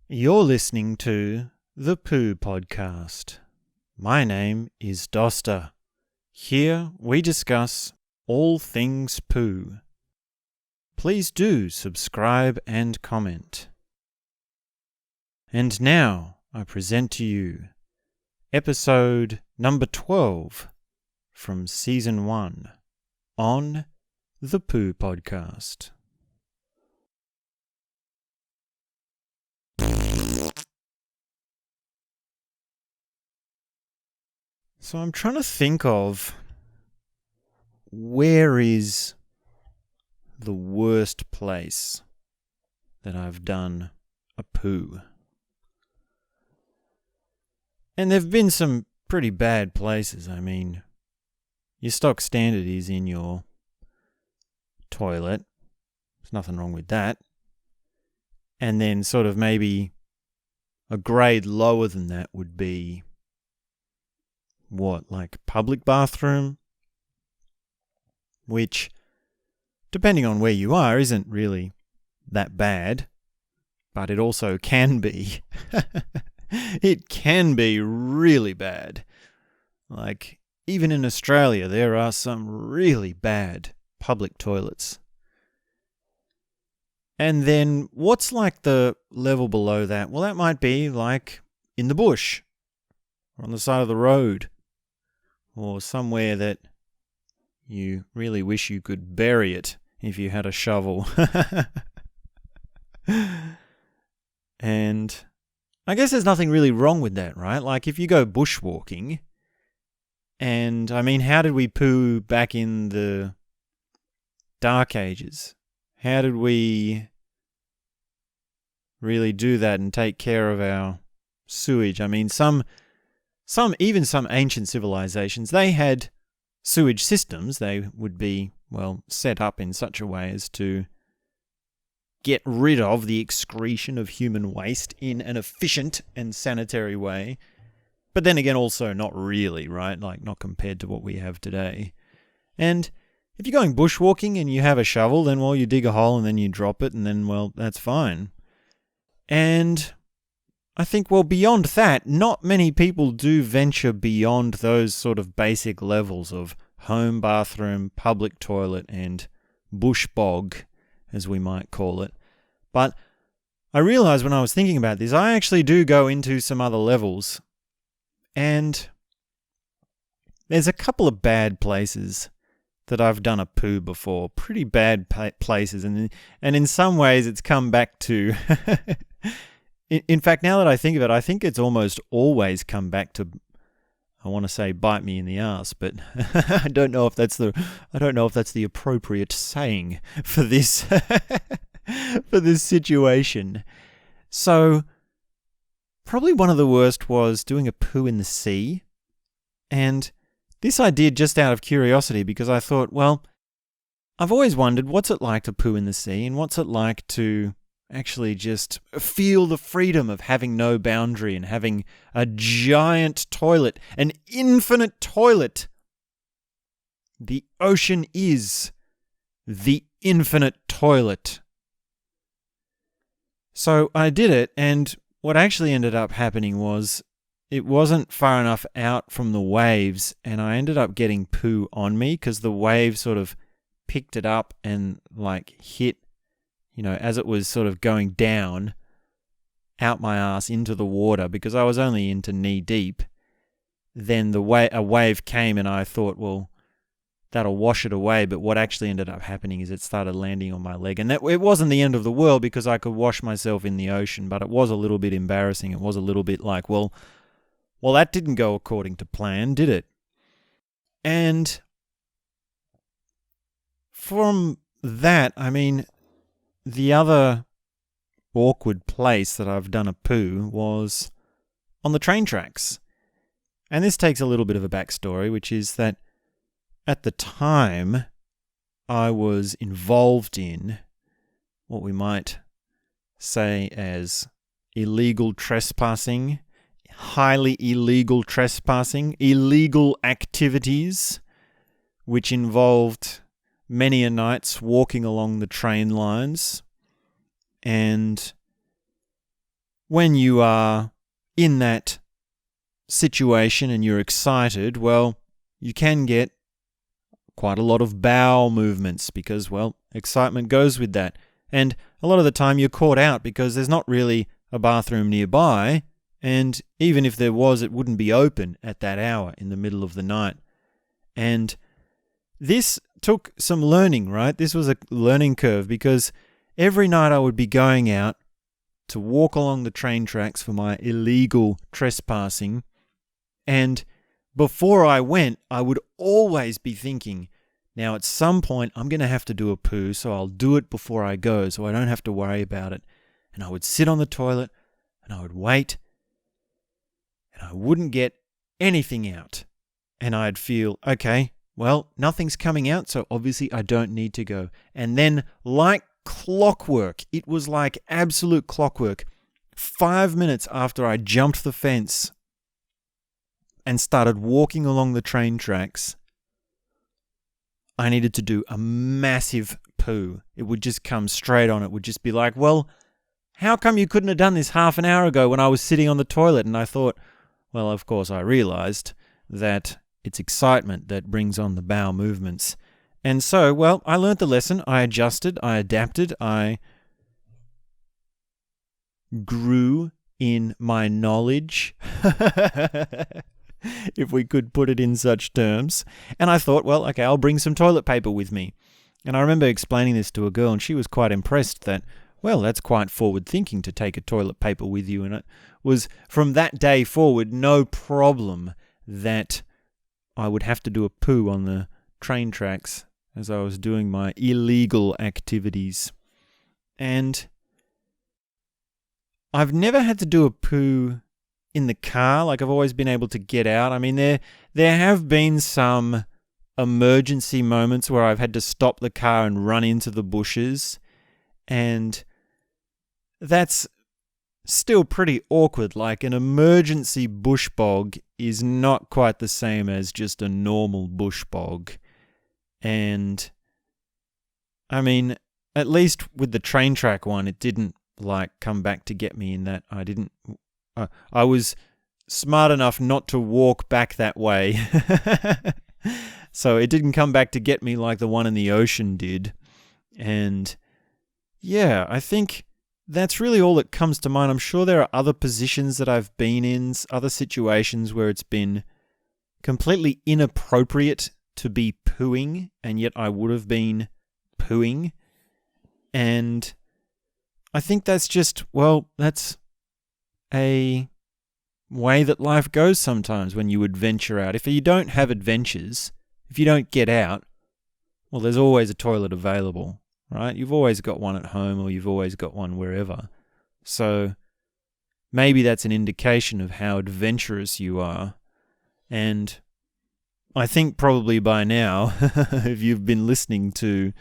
You're listening to the Poo Podcast. My name is Dosta. Here we discuss all things poo. Please do subscribe and comment. And now I present to you episode number 12 from season 1 on the Poo Podcast. So I'm trying to think of where is the worst place that I've done a poo. And there've been some pretty bad places. I mean, your stock standard is in your toilet. There's nothing wrong with that. And then sort of maybe a grade lower than that would be like public bathroom, which, depending on where you are, isn't really that bad, but it also can be. It can be really bad. Like, even in Australia, there are some really bad public toilets. And then what's like the level below that? Well, that might be like in the bush, or on the side of the road, or somewhere that you really wish you could bury it if you had a shovel. And I guess there's nothing really wrong with that, right? Like if you go bushwalking, and I mean, how did we poo back in the Dark Ages? How did we really do that and take care of our sewage? I mean, even some ancient civilizations, they had sewage systems. They would be, set up in such a way as to get rid of the excretion of human waste in an efficient and sanitary way. But then again, also not really, right? Like, not compared to what we have today. And if you're going bushwalking and you have a shovel, then, you dig a hole and then you drop it, and then, that's fine. And I think, beyond that, not many people do venture beyond those sort of basic levels of home bathroom, public toilet, and bush bog, as we might call it. But I realised when I was thinking about this, I actually do go into some other levels. And there's a couple of bad places that I've done a poo before. Pretty bad places. And in some ways, it's come back to... In fact, now that I think of it, I think it's almost always come back to, I want to say, bite me in the ass, but I don't know if that's the appropriate saying for this for this situation. So, probably one of the worst was doing a poo in the sea, and this I did just out of curiosity because I thought, I've always wondered what's it like to poo in the sea, and what's it like to actually just feel the freedom of having no boundary and having a giant toilet, an infinite toilet. The ocean is the infinite toilet. So I did it, and what actually ended up happening was it wasn't far enough out from the waves, and I ended up getting poo on me because the wave sort of picked it up and hit, as it was sort of going down out my ass into the water, because I was only into knee deep. Then a wave came and I thought, that'll wash it away. But what actually ended up happening is it started landing on my leg. And it wasn't the end of the world because I could wash myself in the ocean, but it was a little bit embarrassing. It was a little bit like, that didn't go according to plan, did it? And from that, I mean, the other awkward place that I've done a poo was on the train tracks. And this takes a little bit of a backstory, which is that at the time I was involved in what we might say as illegal trespassing, highly illegal trespassing, illegal activities, which involved many a nights walking along the train lines and when you are in that situation and you're excited, well, you can get quite a lot of bowel movements because, well, excitement goes with that. And a lot of the time you're caught out because there's not really a bathroom nearby, and even if there was, it wouldn't be open at that hour in the middle of the night. And this took some learning, right? This was a learning curve because every night I would be going out to walk along the train tracks for my illegal trespassing, and before I went, I would always be thinking, now at some point I'm going to have to do a poo, so I'll do it before I go so I don't have to worry about it. And I would sit on the toilet and I would wait and I wouldn't get anything out. And I'd feel, okay, well, nothing's coming out, so obviously I don't need to go. And then like clockwork, it was like absolute clockwork, 5 minutes after I jumped the fence and started walking along the train tracks, I needed to do a massive poo. It would just come straight on. It would just be like, well, how come you couldn't have done this half an hour ago when I was sitting on the toilet? And I thought, well, of course I realized that it's excitement that brings on the bowel movements. And so, well, I learned the lesson. I adjusted, I adapted, I grew in my knowledge, if we could put it in such terms. And I thought, well, okay, I'll bring some toilet paper with me. And I remember explaining this to a girl, and she was quite impressed that, well, that's quite forward thinking to take a toilet paper with you. And it was from that day forward no problem that I would have to do a poo on the train tracks as I was doing my illegal activities. And I've never had to do a poo in the car. Like, I've always been able to get out. I mean, there have been some emergency moments where I've had to stop the car and run into the bushes, and that's still pretty awkward. Like, an emergency bush bog is not quite the same as just a normal bush bog. And I mean, at least with the train track one, it didn't like come back to get me in that I was smart enough not to walk back that way. So it didn't come back to get me like the one in the ocean did. And yeah, I think that's really all that comes to mind. I'm sure there are other positions that I've been in, other situations where it's been completely inappropriate to be pooing, and yet I would have been pooing. And I think that's just, well, that's a way that life goes sometimes when you adventure out. If you don't have adventures, if you don't get out, well, there's always a toilet available, right? You've always got one at home, or you've always got one wherever. So maybe that's an indication of how adventurous you are. And I think probably by now, if you've been listening to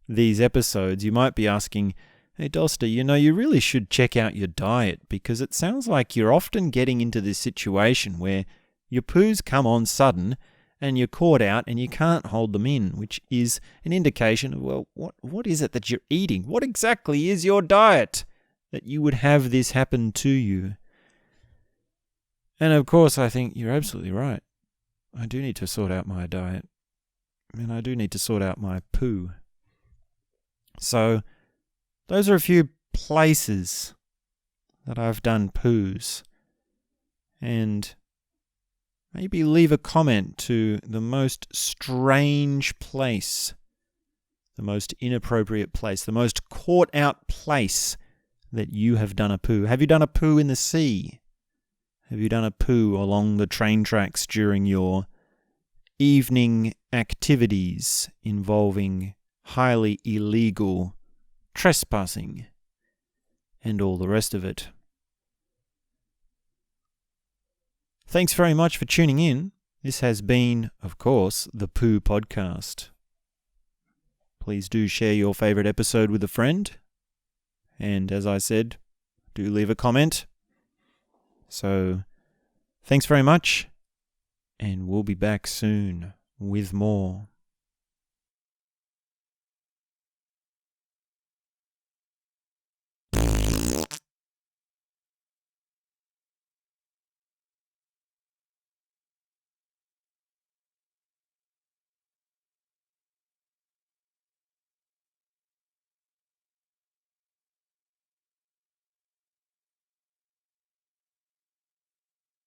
these episodes, you might be asking, hey, Dosta, you really should check out your diet, because it sounds like you're often getting into this situation where your poos come on sudden and you're caught out and you can't hold them in, which is an indication of, well, what is it that you're eating? What exactly is your diet that you would have this happen to you? And of course, I think you're absolutely right. I do need to sort out my diet, and I do need to sort out my poo. So those are a few places that I've done poos. And maybe leave a comment to the most strange place, the most inappropriate place, the most caught out place that you have done a poo. Have you done a poo in the sea? Have you done a poo along the train tracks during your evening activities involving highly illegal trespassing and all the rest of it? Thanks very much for tuning in. This has been, of course, the Poo Podcast. Please do share your favourite episode with a friend. And as I said, do leave a comment. So, thanks very much. And we'll be back soon with more.